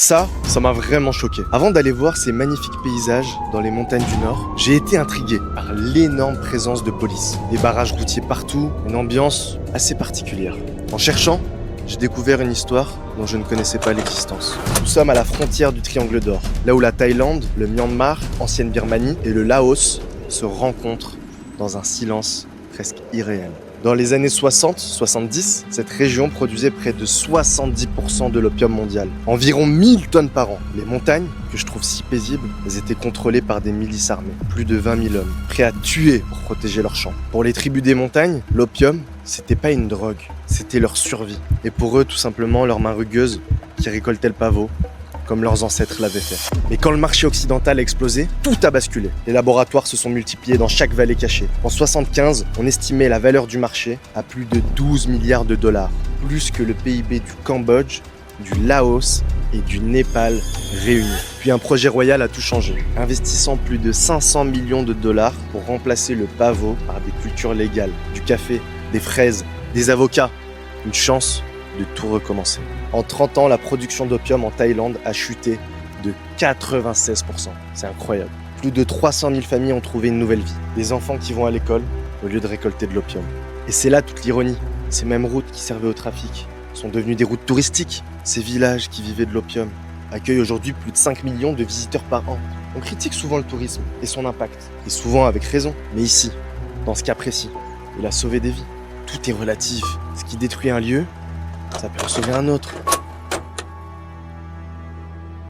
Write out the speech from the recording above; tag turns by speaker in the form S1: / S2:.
S1: Ça m'a vraiment choqué. Avant d'aller voir ces magnifiques paysages dans les montagnes du Nord, j'ai été intrigué par l'énorme présence de police. Des barrages routiers partout, une ambiance assez particulière. En cherchant, j'ai découvert une histoire dont je ne connaissais pas l'existence. Nous sommes à la frontière du Triangle d'Or, là où la Thaïlande, le Myanmar, ancienne Birmanie et le Laos se rencontrent dans un silence presque irréel. Dans les années 60-70, cette région produisait près de 70% de l'opium mondial. Environ 1000 tonnes par an. Les montagnes, que je trouve si paisibles, elles étaient contrôlées par des milices armées. Plus de 20 000 hommes, prêts à tuer pour protéger leurs champs. Pour les tribus des montagnes, l'opium, c'était pas une drogue, c'était leur survie. Et pour eux, tout simplement, leurs mains rugueuses qui récoltaient le pavot, comme leurs ancêtres l'avaient fait. Mais quand le marché occidental a explosé, tout a basculé. Les laboratoires se sont multipliés dans chaque vallée cachée. En 1975, on estimait la valeur du marché à plus de 12 milliards de dollars, plus que le PIB du Cambodge, du Laos et du Népal réunis. Puis un projet royal a tout changé, investissant plus de 500 millions de dollars pour remplacer le pavot par des cultures légales, du café, des fraises, des avocats. Une chance de tout recommencer. En 30 ans, la production d'opium en Thaïlande a chuté de 96%. C'est incroyable. Plus de 300 000 familles ont trouvé une nouvelle vie. Des enfants qui vont à l'école au lieu de récolter de l'opium. Et c'est là toute l'ironie. Ces mêmes routes qui servaient au trafic sont devenues des routes touristiques. Ces villages qui vivaient de l'opium accueillent aujourd'hui plus de 5 millions de visiteurs par an. On critique souvent le tourisme et son impact, et souvent avec raison. Mais ici, dans ce cas précis, il a sauvé des vies. Tout est relatif. Ce qui détruit un lieu, ça peut en sauver un autre.